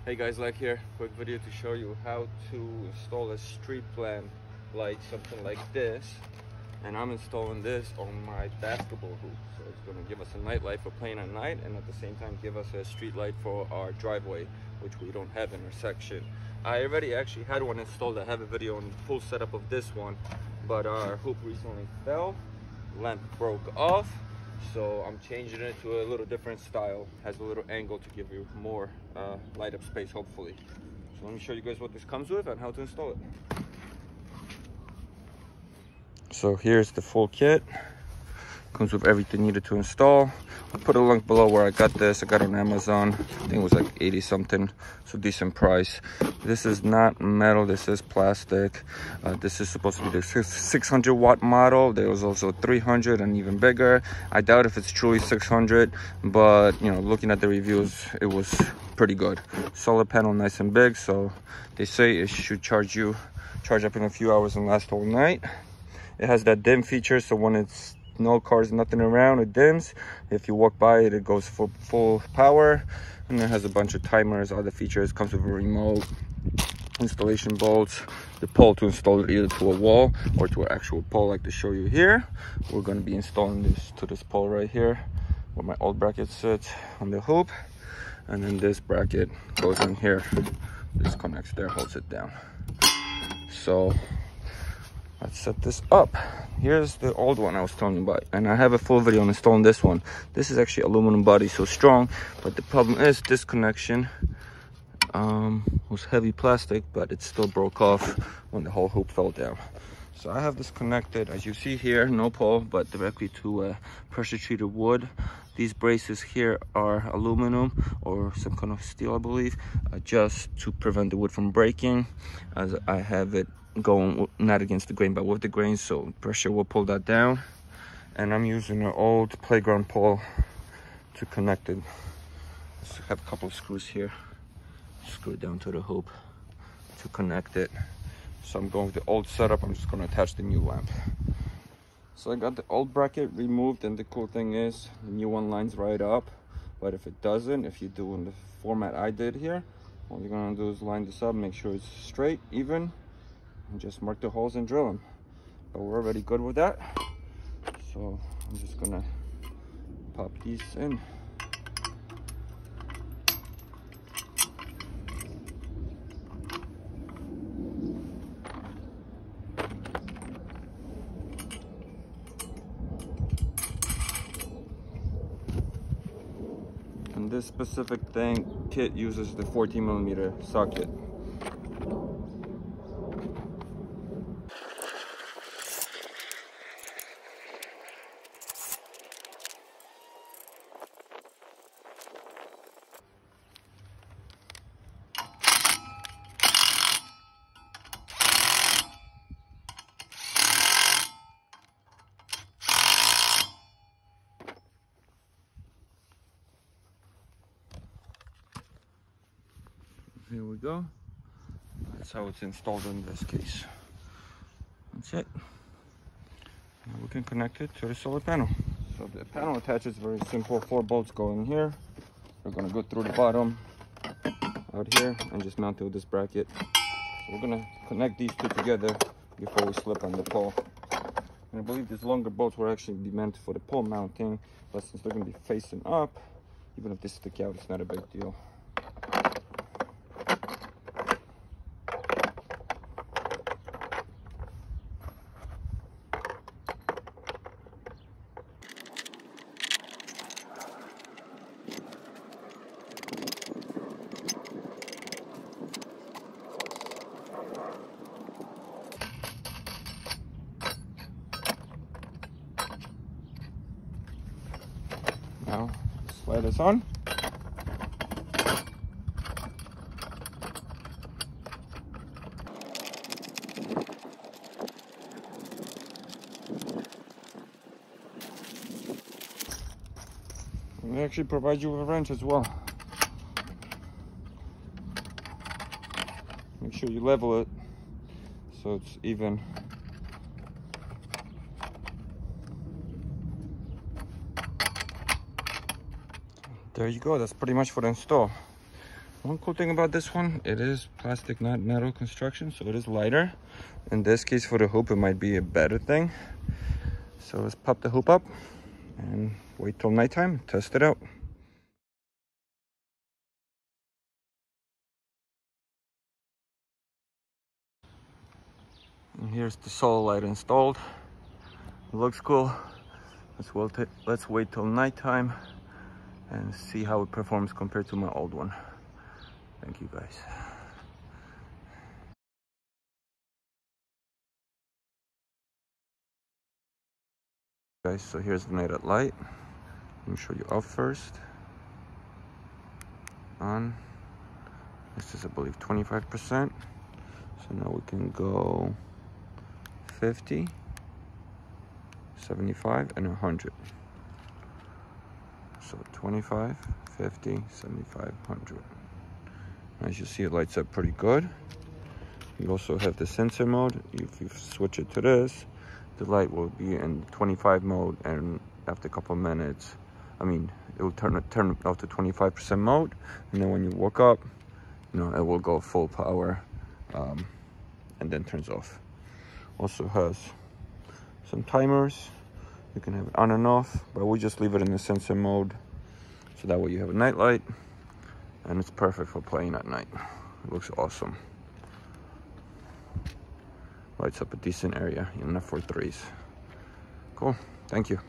Hey guys, LechK here. Quick video to show you how to install a street light, something like this. And I'm installing this on my basketball hoop. So it's going to give us a night light for playing at night, and at the same time give us a street light for our driveway, which we don't have in our section. I already actually had one installed. I have a video on the full setup of this one, but our hoop recently fell, lamp broke off. So I'm changing it to a little different style. Has a little angle to give you more light up space, hopefully. So let me show you guys what this comes with and how to install it. So here's the full kit. Comes with everything needed to install. I'll put a link below where I got this. I got it on Amazon. I think it was like 80 something, so decent price. This is not metal, this is plastic. This is supposed to be the 600 watt model. There was also 300 and even bigger. I doubt if it's truly 600, but you know, looking at the reviews, it was pretty good. Solar panel, nice and big, so they say it should charge up in a few hours and last all night. It has that dim feature, so when it's no cars, nothing around, it dims. If you walk by it, it goes full power. And it has a bunch of timers, other features. Comes with a remote, installation bolts, the pole to install it either to a wall or to an actual pole like to show you here. We're going to be installing this to this pole right here where my old bracket sits on the hoop, and then this bracket goes in here. This connects there, holds it down. So let's set this up. Here's the old one I was telling you about, and I have a full video on installing this one. This is actually aluminum body, so strong, but the problem is this connection was heavy plastic, but it still broke off when the whole hoop fell down. So I have this connected, as you see here, no pole, but directly to pressure treated wood. These braces here are aluminum or some kind of steel, I believe, just to prevent the wood from breaking, as I have it going not against the grain but with the grain, so pressure will pull that down. And I'm using an old playground pole to connect it. Just have a couple of screws here, screw it down to the hoop to connect it. So I'm going with the old setup. I'm just going to attach the new lamp. So I got the old bracket removed, and the cool thing is the new one lines right up. But if it doesn't, if you do in the format I did here, all you're going to do is line this up, make sure it's straight, even, and just mark the holes and drill them. But we're already good with that, so I'm just gonna pop these in. And this specific kit uses the 14mm socket. Here we go. That's how it's installed in this case. That's it. Now we can connect it to the solar panel. So the panel attaches very simple. 4 bolts go in here. We're gonna go through the bottom out here and just mount it with this bracket. So we're gonna connect these two together before we slip on the pole. And I believe these longer bolts will actually be meant for the pole mounting, but since they're gonna be facing up, even if they stick out, it's not a big deal. Now, slide this on. And they actually provide you with a wrench as well. Make sure you level it so it's even. There you go. That's pretty much for the install. One cool thing about this one, it is plastic, not metal construction, so it is lighter. In this case, for the hoop, it might be a better thing. So let's pop the hoop up and wait till nighttime, test it out. And here's the solar light installed. It looks cool. Let's wait till nighttime and see how it performs compared to my old one. Thank you guys. Guys, so here's the night at light. Let me show you off first. On. This is, I believe, 25%. So now we can go 50, 75, and 100. So 25, 50, 75, 100. As you see, it lights up pretty good. You also have the sensor mode. If you switch it to this, the light will be in 25 mode, and after a couple of minutes, it will turn off to 25% mode, and then when you wake up, it will go full power, and then turns off. Also has some timers. You can have it on and off, but we just leave it in the sensor mode, so that way you have a night light, and it's perfect for playing at night. It looks awesome. Lights up a decent area, enough for threes. Cool, thank you.